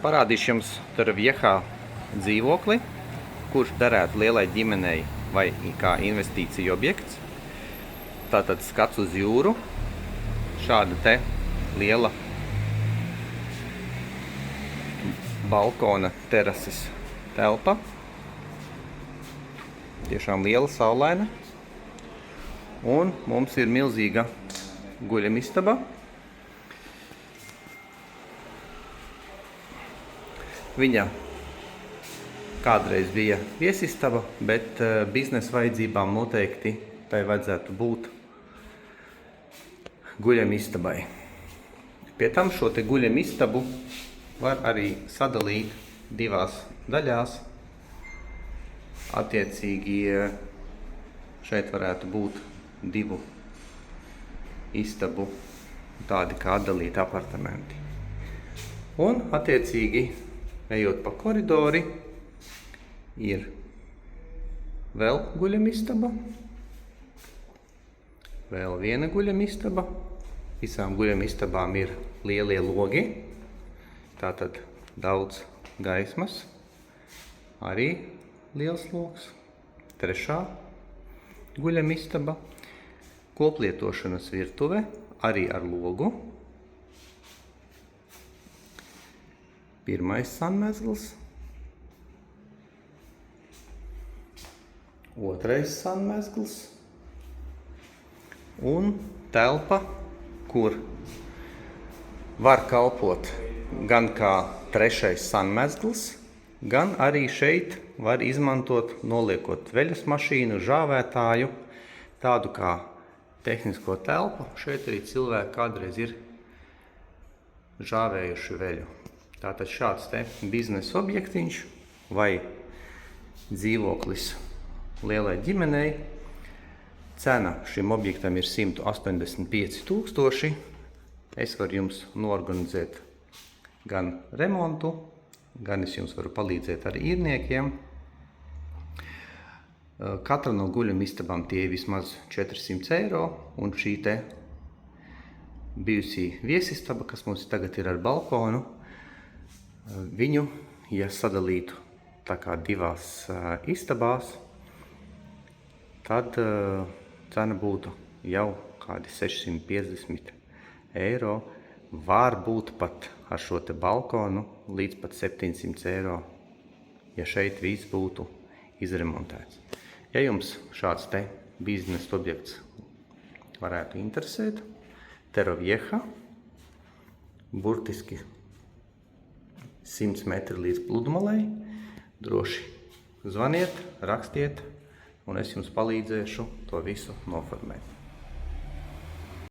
Parādīšu jums Torrevieja dzīvokli, kurš derētu lielai ģimenei vai kā investīcija objekts. Tātad skats uz jūru, šāda te liela balkona terases telpa. Tiešām liela, saulaina. Un mums ir milzīga guļamistaba. Viņa kādreiz bija viesistaba, bet biznesa vajadzībām noteikti tai vajadzētu būt guļamistabai. Pie tam šo te guļamistabu var arī sadalīt divās daļās. Attiecīgi šeit varētu būt divu istabu tādi kā atdalīti apartamenti. Un attiecīgi ejot pa koridori, ir vēl guļamistaba, vēl viena guļamistaba. Visām guļamistabām ir lielie logi, tātad daudz gaismas, arī liels logs. Trešā guļamistaba, koplietošanas virtuve, arī ar logu. Pirmais sanmezgls, otrais sanmezgls un telpa, kur var kalpot gan kā trešais sanmezgls, gan arī šeit var izmantot, noliekot veļas mašīnu, žāvētāju, tādu kā tehnisko telpu. Šeit arī cilvēki kādreiz ir žāvējuši veļu. Tātad šāds te biznesa objektiņš vai dzīvoklis lielai ģimenei. Cena šim objektam ir 185 000. Es varu jums norganizēt gan remontu, gan es jums varu palīdzēt ar īrniekiem. Katra no guļamistabām tie ir vismaz 400 eiro, un šī te bijusī viesistaba, kas mums tagad ir ar balkonu, viņu, ja sadalītu tā kā divās istabās, tad cena būtu jau kādi 650 eiro. Var būt pat ar šo te balkonu līdz pat 700 eiro, ja šeit viss būtu izremontēts. Ja jums šāds te biznesa objekts varētu interesēt, Torrevieja, burtiski 100 metri līdz pludmalei, droši zvaniet, rakstiet, un es jums palīdzēšu to visu noformēt.